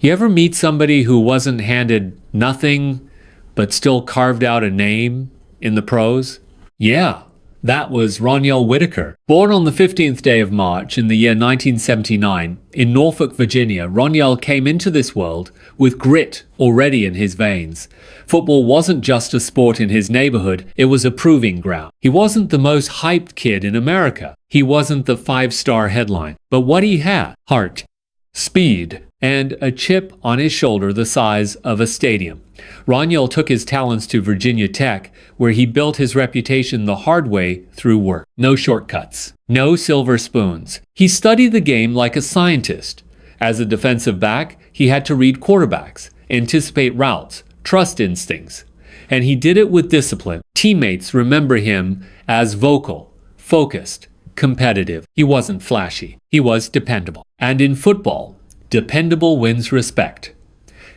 You ever meet somebody who wasn't handed nothing, but still carved out a name in the pros? Yeah, that was Ronyell Whitaker. Born on the 15th day of March in the year 1979 in Norfolk, Virginia, Ronyell came into this world with grit already in his veins. Football wasn't just a sport in his neighborhood, it was a proving ground. He wasn't the most hyped kid in America. He wasn't the five-star headline. But what he had: heart, speed, and a chip on his shoulder the size of a stadium. Ronyell took his talents to Virginia Tech, where he built his reputation the hard way through work. No shortcuts, no silver spoons. He studied the game like a scientist. As a defensive back, he had to read quarterbacks, anticipate routes, trust instincts. And he did it with discipline. Teammates remember him as vocal, focused, competitive. He wasn't flashy. He was dependable. And in football, dependable wins respect.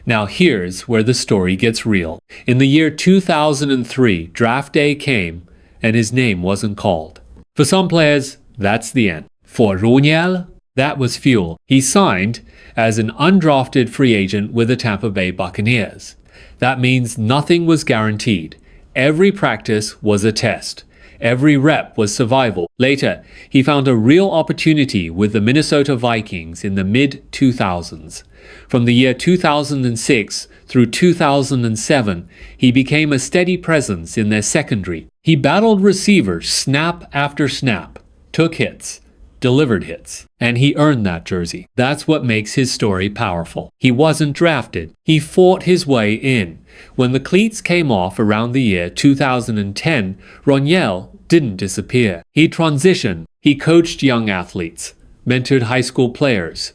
Now here's where the story gets real. In the year 2003, draft day came, and his name wasn't called. For some players, that's the end. For Ronyell, that was fuel. He signed as an undrafted free agent with the Tampa Bay Buccaneers. That means nothing was guaranteed. Every practice was a test. Every rep was survival. Later, he found a real opportunity with the Minnesota Vikings in the mid-2000s. From the year 2006 through 2007, he became a steady presence in their secondary. He battled receivers snap after snap, took hits, delivered hits, and he earned that jersey. That's what makes his story powerful. He wasn't drafted. He fought his way in. When the cleats came off around the year 2010, Ronyell didn't disappear. He transitioned. He coached young athletes, mentored high school players,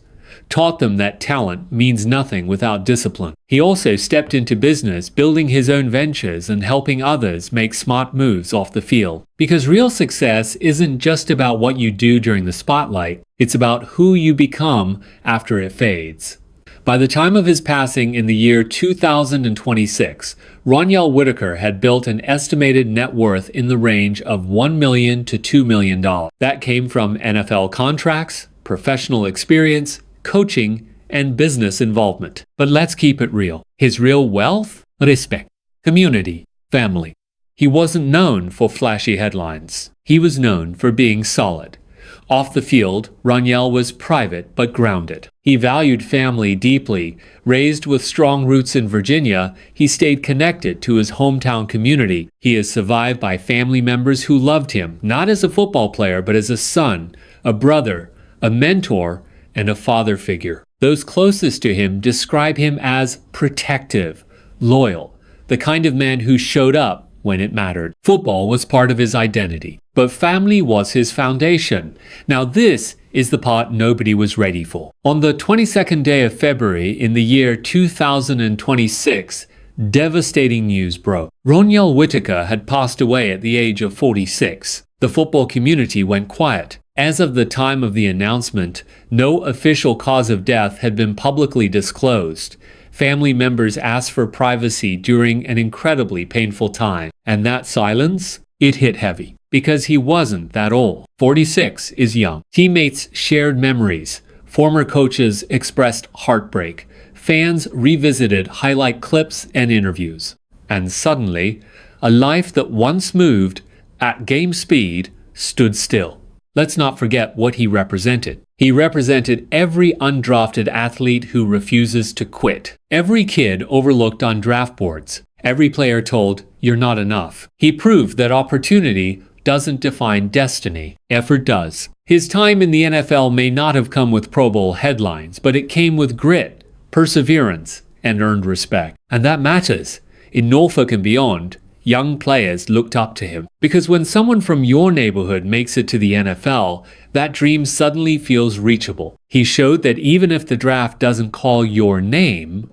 taught them that talent means nothing without discipline. He also stepped into business, building his own ventures and helping others make smart moves off the field. Because real success isn't just about what you do during the spotlight, it's about who you become after it fades. By the time of his passing in the year 2026, Ronyell Whitaker had built an estimated net worth in the range of $1 million to $2 million. That came from NFL contracts, professional experience, coaching, and business involvement. But let's keep it real. His real wealth? Respect, community, family. He wasn't known for flashy headlines. He was known for being solid. Off the field, Ronyell was private but grounded. He valued family deeply. Raised with strong roots in Virginia, he stayed connected to his hometown community. He is survived by family members who loved him, not as a football player, but as a son, a brother, a mentor, and a father figure. Those closest to him describe him as protective, loyal, the kind of man who showed up when it mattered. Football was part of his identity, but family was his foundation. Now this is the part nobody was ready for. On the 22nd day of February in the year 2026, devastating news broke. Ronyell Whitaker had passed away at the age of 46. The football community went quiet. As of the time of the announcement, no official cause of death had been publicly disclosed. Family members asked for privacy during an incredibly painful time. And that silence? It hit heavy. Because he wasn't that old. 46 is young. Teammates shared memories. Former coaches expressed heartbreak. Fans revisited highlight clips and interviews. And suddenly, a life that once moved at game speed stood still. Let's not forget what he represented. He represented every undrafted athlete who refuses to quit. Every kid overlooked on draft boards. Every player told, "You're not enough." He proved that opportunity doesn't define destiny. Effort does. His time in the NFL may not have come with Pro Bowl headlines, but it came with grit, perseverance, and earned respect. And that matters. In Norfolk and beyond, young players looked up to him. Because when someone from your neighborhood makes it to the NFL, that dream suddenly feels reachable. He showed that even if the draft doesn't call your name,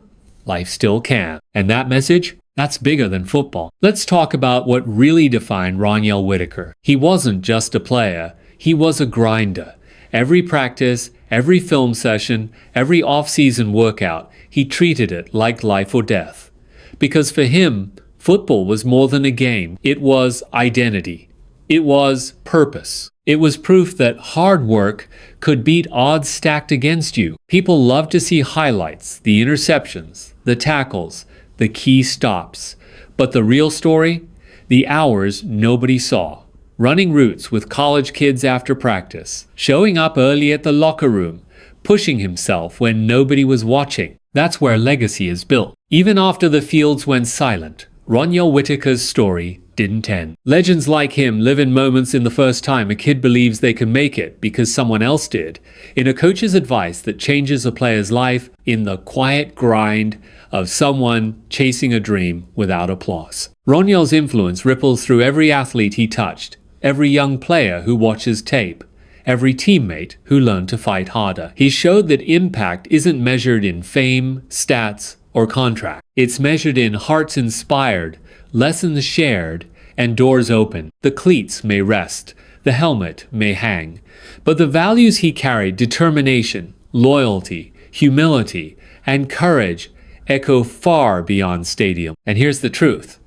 life still can. And that message? That's bigger than football. Let's talk about what really defined Ronyell Whitaker. He wasn't just a player. He was a grinder. Every practice, every film session, every off-season workout, he treated it like life or death. Because for him, football was more than a game. It was identity. It was purpose. It was proof that hard work could beat odds stacked against you. People love to see highlights, the interceptions, the tackles, the key stops. But the real story? The hours nobody saw. Running routes with college kids after practice. Showing up early at the locker room. Pushing himself when nobody was watching. That's where legacy is built. Even after the fields went silent, Ronyell Whitaker's story didn't end. Legends like him live in moments in the first time a kid believes they can make it because someone else did, in a coach's advice that changes a player's life, in the quiet grind of someone chasing a dream without applause. Ronyell's influence ripples through every athlete he touched, every young player who watches tape, every teammate who learned to fight harder. He showed that impact isn't measured in fame, stats, or contract. It's measured in hearts inspired, lessons shared, and doors open. The cleats may rest, the helmet may hang, but the values he carried, determination, loyalty, humility, and courage, echo far beyond stadium. And here's the truth.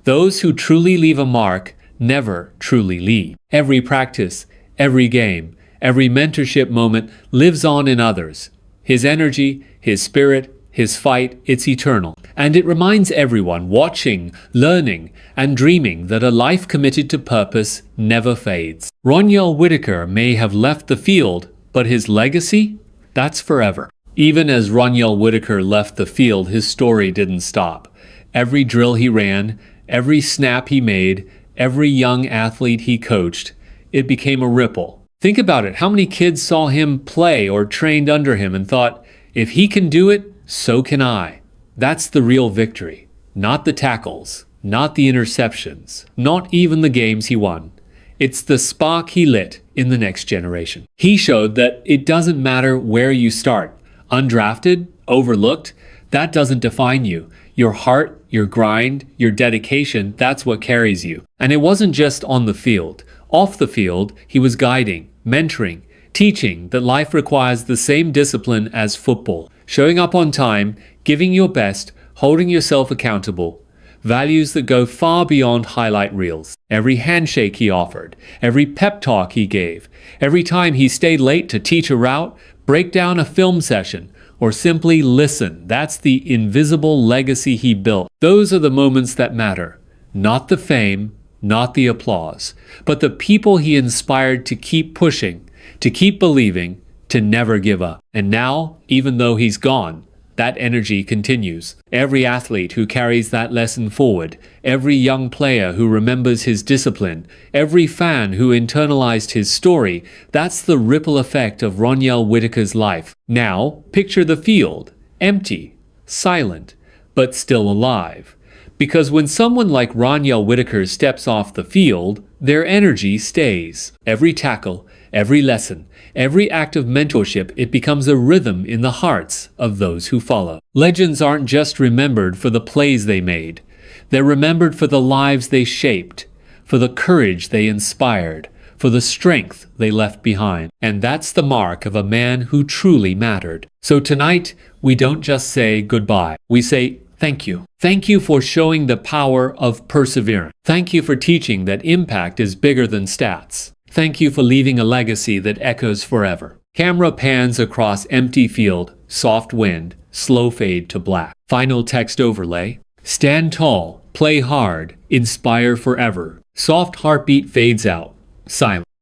Those who truly leave a mark never truly leave. Every practice, every game, every mentorship moment lives on in others. His energy, his spirit, his fight, it's eternal. And it reminds everyone watching, learning, and dreaming that a life committed to purpose never fades. Ronyell Whitaker may have left the field, but his legacy? That's forever. Even as Ronyell Whitaker left the field, his story didn't stop. Every drill he ran, every snap he made, every young athlete he coached, it became a ripple. Think about it. How many kids saw him play or trained under him and thought, if he can do it, so can I. That's the real victory. Not the tackles, not the interceptions, not even the games he won. It's the spark he lit in the next generation. He showed that it doesn't matter where you start. Undrafted, overlooked, that doesn't define you. Your heart, your grind, your dedication, that's what carries you. And it wasn't just on the field. Off the field, he was guiding, mentoring, teaching that life requires the same discipline as football. Showing up on time, giving your best, holding yourself accountable. Values that go far beyond highlight reels. Every handshake he offered, every pep talk he gave, every time he stayed late to teach a route, break down a film session, or simply listen, that's the invisible legacy he built. Those are the moments that matter. Not the fame, not the applause, but the people he inspired to keep pushing, to keep believing, to never give up. And now, even though he's gone, that energy continues. Every athlete who carries that lesson forward, every young player who remembers his discipline, every fan who internalized his story, that's the ripple effect of Ronyell Whitaker's life. Now, picture the field, empty, silent, but still alive. Because when someone like Ronyell Whitaker steps off the field, their energy stays. Every tackle, every lesson, every act of mentorship, it becomes a rhythm in the hearts of those who follow. Legends aren't just remembered for the plays they made. They're remembered for the lives they shaped, for the courage they inspired, for the strength they left behind. And that's the mark of a man who truly mattered. So tonight, we don't just say goodbye. We say thank you. Thank you for showing the power of perseverance. Thank you for teaching that impact is bigger than stats. Thank you for leaving a legacy that echoes forever. Camera pans across empty field, soft wind, slow fade to black. Final text overlay. Stand tall, play hard, inspire forever. Soft heartbeat fades out. Silence.